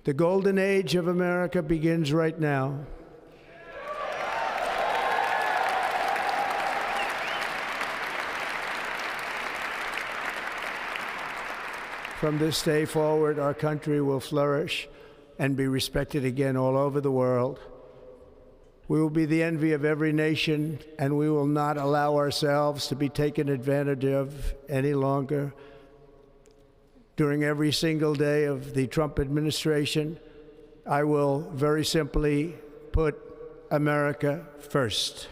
The golden age of America begins right now. From this day forward, our country will flourish and be respected again all over the world. We will be the envy of every nation, and we will not allow ourselves to be taken advantage of any longer. During every single day of the Trump administration, I will very simply put America first.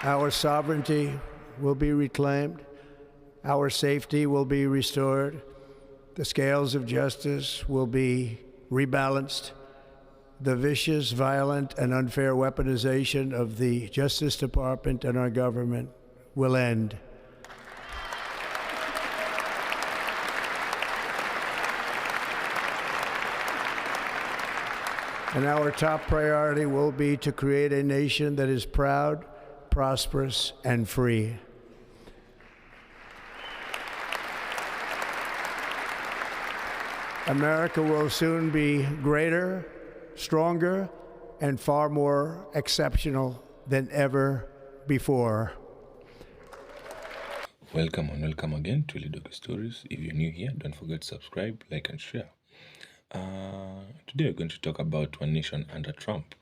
Our sovereignty will be reclaimed. Our safety will be restored. The scales of justice will be rebalanced. The vicious, violent, and unfair weaponization of the Justice Department and our government will end. And our top priority will be to create a nation that is proud, prosperous, and free. America will soon be greater, stronger, and far more exceptional than ever before. Welcome and welcome again to Lidoki Stories. If you're new here, don't forget to subscribe, like, and share. Today we're going to talk about one nation under Trump.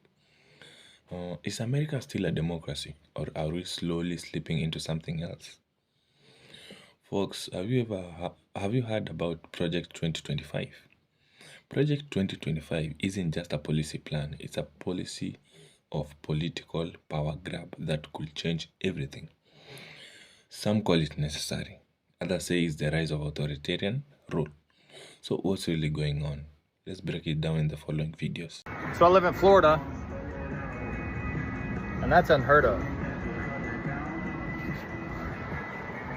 Is America still a democracy, or are we slowly slipping into something else? Folks, have you heard about Project 2025? Project 2025 isn't just a policy plan, it's a policy of political power grab that could change everything. Some call it necessary, others say it's the rise of authoritarian rule. So what's really going on? Let's break it down in the following videos. So I live in Florida, and that's unheard of.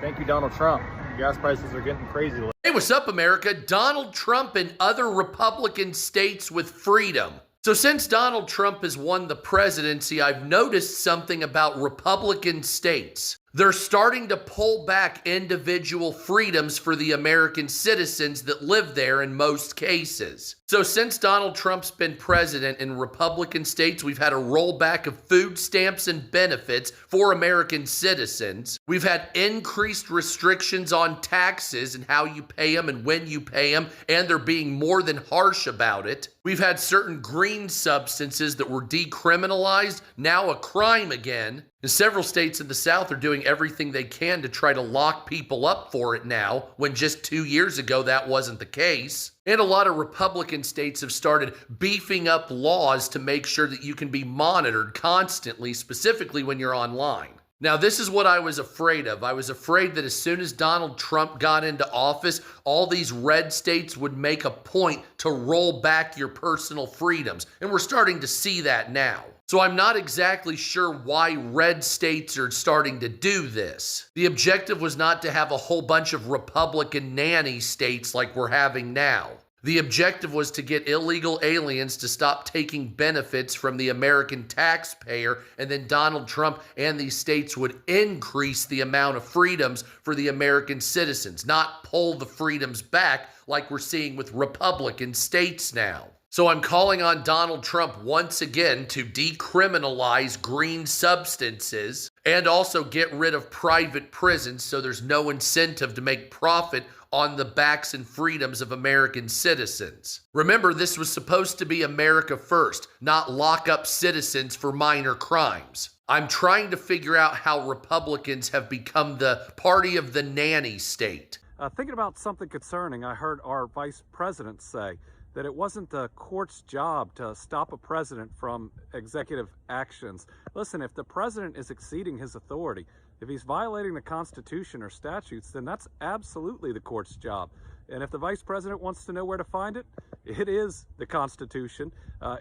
Thank you, Donald Trump. Gas prices are getting crazy. Hey, what's up, America? Donald Trump and other Republican states with freedom. So since Donald Trump has won the presidency, I've noticed something about Republican states. They're starting to pull back individual freedoms for the American citizens that live there in most cases. So since Donald Trump's been president in Republican states, we've had a rollback of food stamps and benefits for American citizens. We've had increased restrictions on taxes and how you pay them and when you pay them, and they're being more than harsh about it. We've had certain green substances that were decriminalized, now a crime again. And several states in the South are doing everything they can to try to lock people up for it now, when just 2 years ago that wasn't the case. And a lot of Republican states have started beefing up laws to make sure that you can be monitored constantly, specifically when you're online. Now, this is what I was afraid of. I was afraid that as soon as Donald Trump got into office, all these red states would make a point to roll back your personal freedoms. And we're starting to see that now. So I'm not exactly sure why red states are starting to do this. The objective was not to have a whole bunch of Republican nanny states like we're having now. The objective was to get illegal aliens to stop taking benefits from the American taxpayer, and then Donald Trump and these states would increase the amount of freedoms for the American citizens, not pull the freedoms back like we're seeing with Republican states now. So I'm calling on Donald Trump once again to decriminalize green substances and also get rid of private prisons so there's no incentive to make profit on the backs and freedoms of American citizens. Remember, this was supposed to be America first, not lock up citizens for minor crimes. I'm trying to figure out how Republicans have become the party of the nanny state. Thinking about something concerning, I heard our vice president say that it wasn't the court's job to stop a president from executive actions. Listen, if the president is exceeding his authority, if he's violating the Constitution or statutes, then that's absolutely the court's job. And if the vice president wants to know where to find it, it is the Constitution.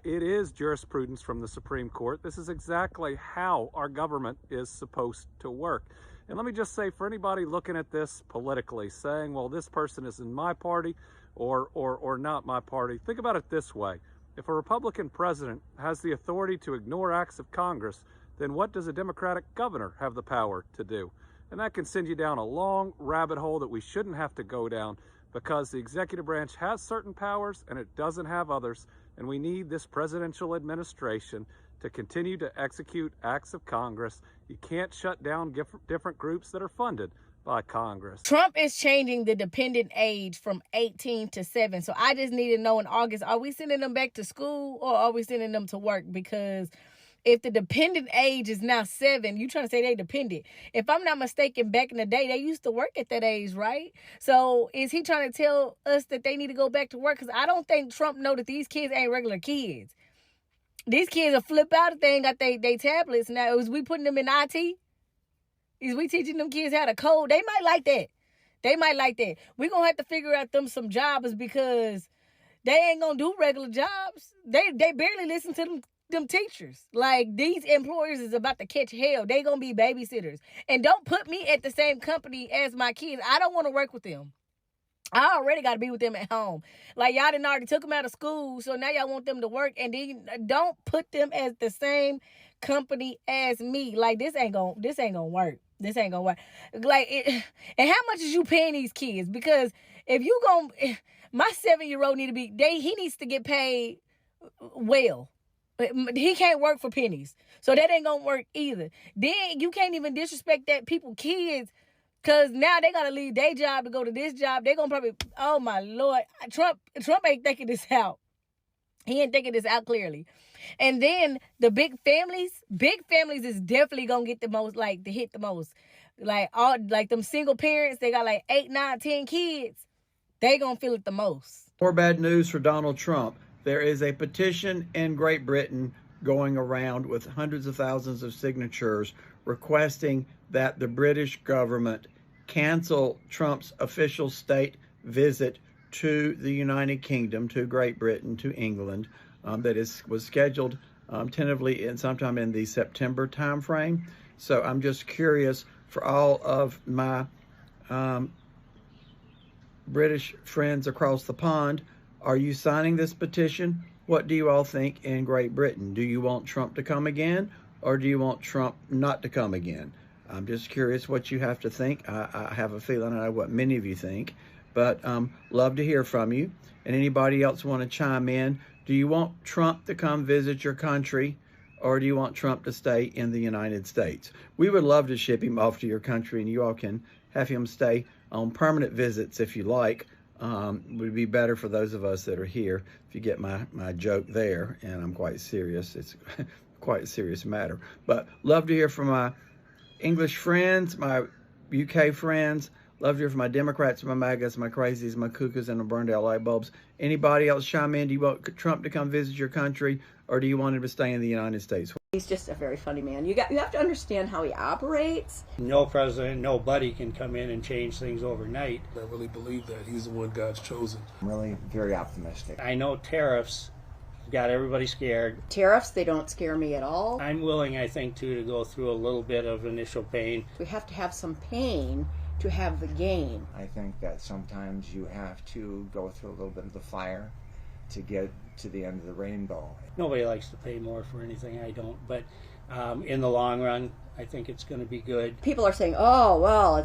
It is jurisprudence from the Supreme Court. This is exactly how our government is supposed to work. And let me just say, for anybody looking at this politically, saying, well, this person is in my party or not my party, think about it this way. If a Republican president has the authority to ignore acts of Congress, then what does a Democratic governor have the power to do? And that can send you down a long rabbit hole that we shouldn't have to go down, because the executive branch has certain powers and it doesn't have others. And we need this presidential administration to continue to execute acts of Congress. You can't shut down different groups that are funded by Congress. Trump is changing the dependent age from 18 to 7. So I just need to know in August, are we sending them back to school or are we sending them to work? Because if the dependent age is now 7, you trying to say they dependent. If I'm not mistaken, back in the day, they used to work at that age, right? So is he trying to tell us that they need to go back to work? Because I don't think Trump know that these kids ain't regular kids. These kids will flip out if they ain't got they tablets. Now, is we putting them in IT? Is we teaching them kids how to code? They might like that. They might like that. We're going to have to figure out them some jobs, because they ain't going to do regular jobs. They barely listen to them teachers. Like, these employers is about to catch hell. They going to be babysitters. And don't put me at the same company as my kids. I don't want to work with them. I already got to be with them at home. Like, y'all done already took them out of school, so now y'all want them to work, and then don't put them as the same company as me. Like, this ain't gonna work. This ain't gonna work. Like, and how much is you paying these kids? Because if my 7-year-old he needs to get paid well. He can't work for pennies, so that ain't gonna work either. Then you can't even disrespect that kids. Because now they got to leave their job to go to this job. They're going to probably, oh, my Lord. Trump ain't thinking this out. He ain't thinking this out clearly. And then the big families is definitely going to get the most, like, to hit the most. Like them single parents, they got like 8, 9, 10 kids. They going to feel it the most. More bad news for Donald Trump. There is a petition in Great Britain going around with hundreds of thousands of signatures requesting that the British government cancel Trump's official state visit to the United Kingdom, to Great Britain, to England, was scheduled tentatively sometime in the September timeframe. So I'm just curious, for all of my British friends across the pond, are you signing this petition? What do you all think in Great Britain? Do you want Trump to come again, or do you want Trump not to come again? I'm just curious what you have to think. I have a feeling I know what many of you think, but love to hear from you. And anybody else want to chime in? Do you want Trump to come visit your country, or do you want Trump to stay in the United States? We would love to ship him off to your country, and you all can have him stay on permanent visits if you like. Would be better for those of us that are here, if you get my joke there, and I'm quite serious. It's quite a serious matter. But love to hear from my English friends, my UK friends. Love to hear from my Democrats, my MAGAs, my crazies, my cuckoos, and the burned out light bulbs. Anybody else chime in? Do you want Trump to come visit your country, or do you want him to stay in the United States? He's just a very funny man. You have to understand how he operates. No president, nobody can come in and change things overnight. I really believe that he's the one God's chosen. I'm really very optimistic. I know tariffs got everybody scared. Tariffs, they don't scare me at all. I'm willing, I think, to go through a little bit of initial pain. We have to have some pain to have the gain. I think that sometimes you have to go through a little bit of the fire to get to the end of the rainbow. Nobody likes to pay more for anything, I don't, but in the long run, I think it's going to be good. People are saying, oh, well,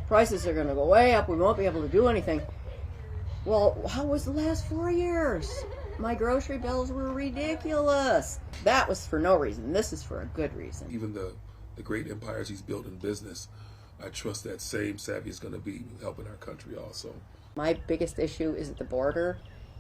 prices are going to go way up, we won't be able to do anything. Well, how was the last 4 years? My grocery bills were ridiculous. That was for no reason. This is for a good reason. Even the great empires he's built in business, I trust that same savvy is going to be helping our country also. My biggest issue is at the border,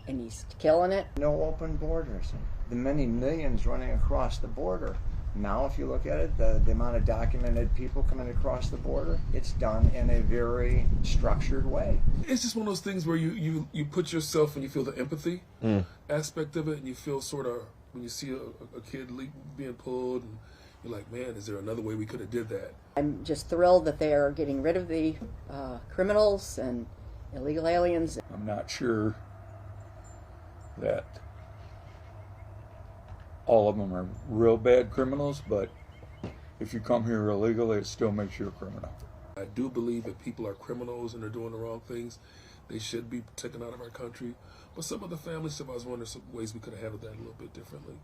and he's killing it. No open borders. The many millions running across the border. Now, if you look at it, the amount of documented people coming across the border, it's done in a very structured way. It's just one of those things where you put yourself and you feel the empathy aspect of it, and you feel sort of, when you see a kid being pulled, and you're like, man, is there another way we could have did that? I'm just thrilled that they are getting rid of the criminals and illegal aliens. I'm not sure that all of them are real bad criminals, but if you come here illegally, it still makes you a criminal. I do believe that people are criminals and they're doing the wrong things. They should be taken out of our country. But some of the family stuff, I was wondering some ways we could have handled that a little bit differently.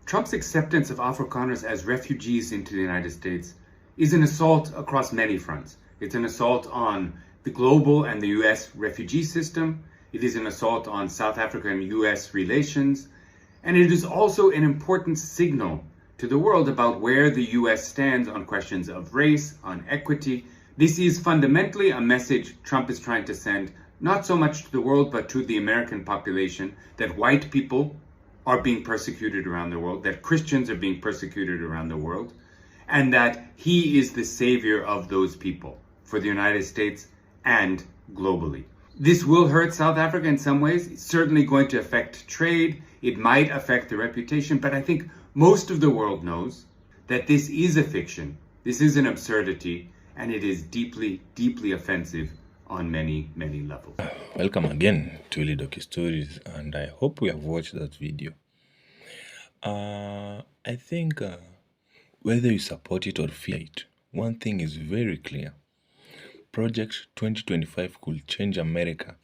Trump's acceptance of Afrikaners as refugees into the United States is an assault across many fronts. It's an assault on the global and the US refugee system. It is an assault on South Africa and US relations. And it is also an important signal to the world about where the US stands on questions of race, on equity. This is fundamentally a message Trump is trying to send, not so much to the world, but to the American population, that white people are being persecuted around the world, that Christians are being persecuted around the world, and that he is the savior of those people for the United States and globally. This will hurt South Africa in some ways. It's certainly going to affect trade. It might affect the reputation, but I think most of the world knows that this is a fiction, this is an absurdity, and it is deeply, deeply offensive on many, many levels. Welcome again to Willy Docu Stories, and I hope you have watched that video. I think whether you support it or fear it, one thing is very clear. Project 2025 could change America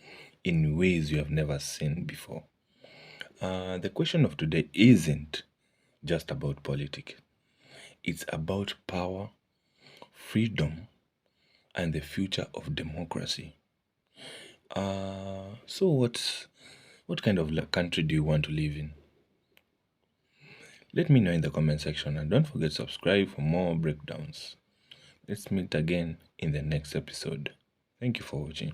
in ways you have never seen before. The question of today isn't just about politics. It's about power, freedom, and the future of democracy. So what kind of country do you want to live in? Let me know in the comment section, and don't forget to subscribe for more breakdowns. Let's meet again in the next episode. Thank you for watching.